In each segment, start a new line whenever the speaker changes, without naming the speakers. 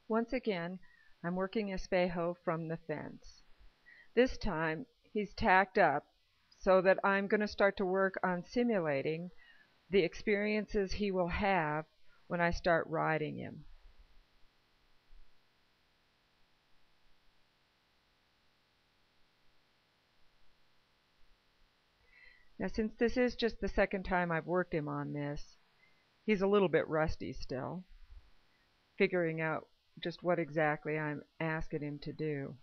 Once again, I'm working Espejo from the fence. This time, he's tacked up so that I'm going to start to work on simulating the experiences he will have when I start riding him. Now, since this is just the second time I've worked him on this, he's a little bit rusty still, figuring out just what exactly I'm asking him to do.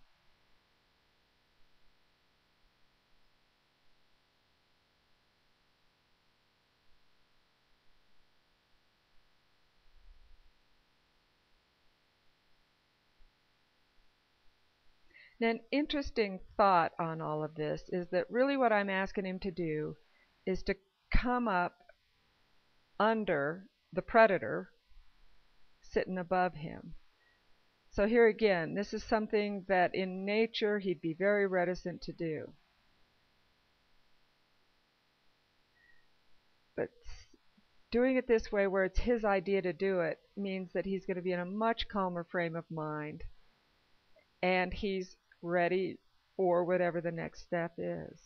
Now, an interesting thought on all of this is that really what I'm asking him to do is to come up under the predator sitting above him. So here again, this is something that in nature he'd be very reticent to do. But doing it this way, where it's his idea to do it, means that he's going to be in a much calmer frame of mind, and he's ready for whatever the next step is.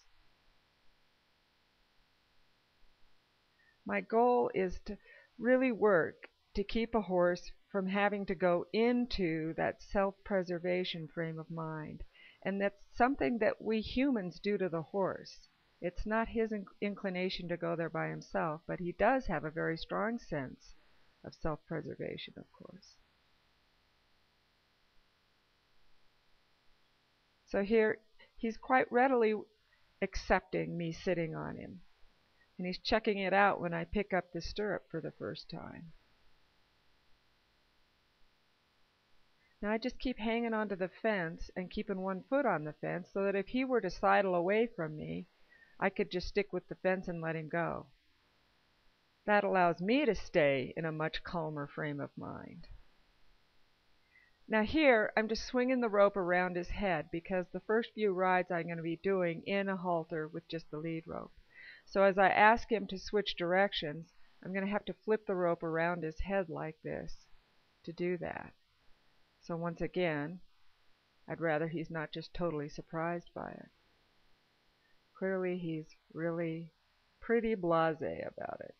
My goal is to really work to keep a horse from having to go into that self-preservation frame of mind. And that's something that we humans do to the horse. It's not his inclination to go there by himself, but he does have a very strong sense of self-preservation, of course. So here, he's quite readily accepting me sitting on him. And he's checking it out when I pick up the stirrup for the first time. Now I just keep hanging onto the fence and keeping one foot on the fence so that if he were to sidle away from me, I could just stick with the fence and let him go. That allows me to stay in a much calmer frame of mind. Now here, I'm just swinging the rope around his head because the first few rides I'm going to be doing in a halter with just the lead rope. So as I ask him to switch directions, I'm going to have to flip the rope around his head like this to do that. So once again, I'd rather he's not just totally surprised by it. Clearly he's really pretty blasé about it.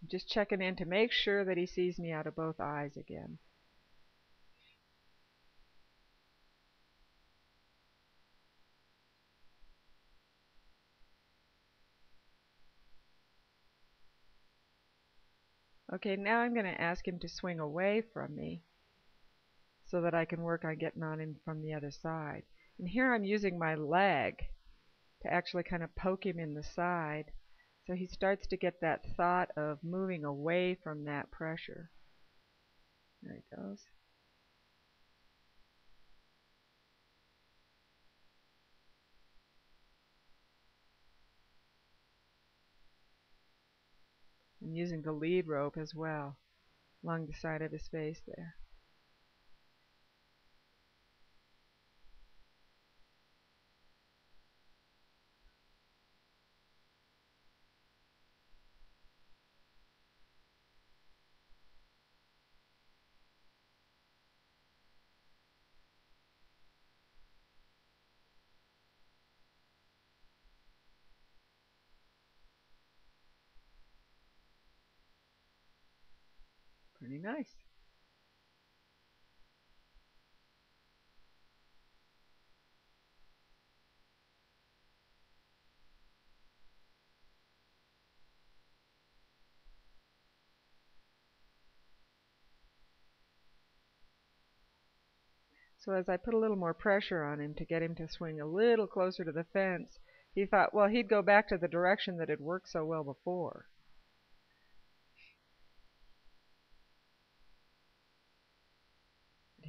I'm just checking in to make sure that he sees me out of both eyes again. Okay, now I'm going to ask him to swing away from me so that I can work on getting on him from the other side. And here I'm using my leg to actually kind of poke him in the side so he starts to get that thought of moving away from that pressure. There he goes. I'm using the lead rope as well along the side of his face there. Pretty nice. So as I put a little more pressure on him to get him to swing a little closer to the fence, he thought, well, he'd go back to the direction that had worked so well before.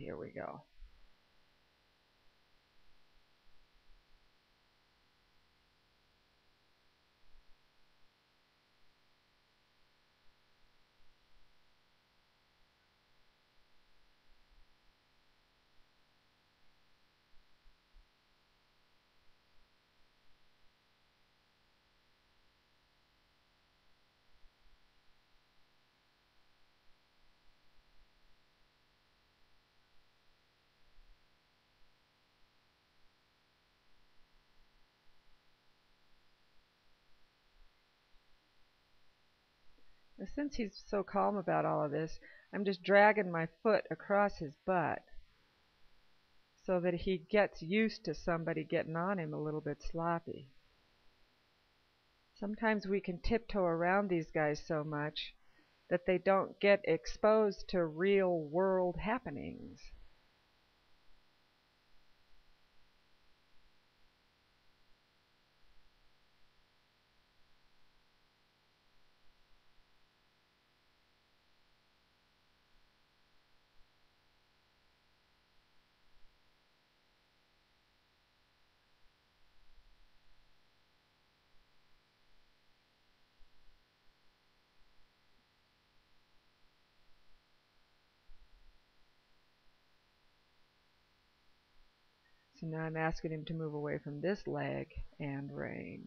Here we go. since he's so calm about all of this, I'm just dragging my foot across his butt so that he gets used to somebody getting on him a little bit sloppy. Sometimes we can tiptoe around these guys so much that they don't get exposed to real world happenings. So now I'm asking him to move away from this leg and rein.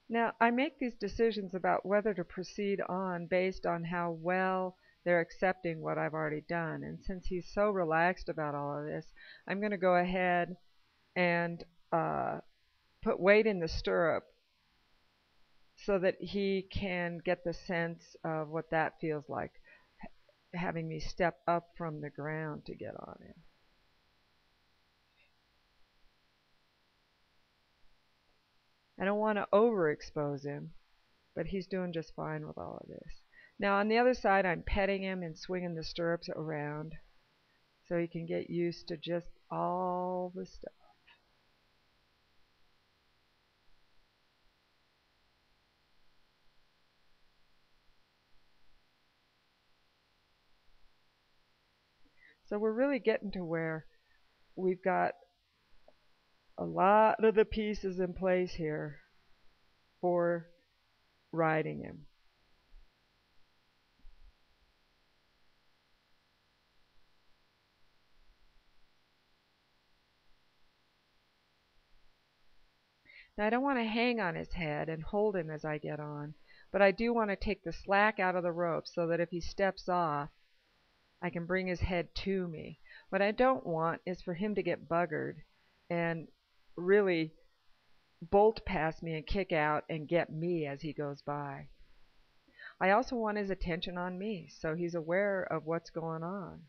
Now, I make these decisions about whether to proceed on based on how well they're accepting what I've already done. And since he's so relaxed about all of this, I'm going to go ahead and put weight in the stirrup so that he can get the sense of what that feels like, having me step up from the ground to get on him. I don't want to overexpose him, but he's doing just fine with all of this. Now on the other side, I'm petting him and swinging the stirrups around so he can get used to just all the stuff. So we're really getting to where we've got a lot of the pieces in place here for riding him. Now I don't want to hang on his head and hold him as I get on, but I do want to take the slack out of the rope so that if he steps off, I can bring his head to me. What I don't want is for him to get buggered and really bolt past me and kick out and get me as he goes by. I also want his attention on me, so he's aware of what's going on.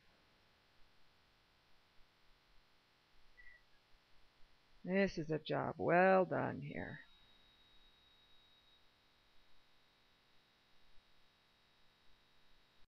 This is a job well done here.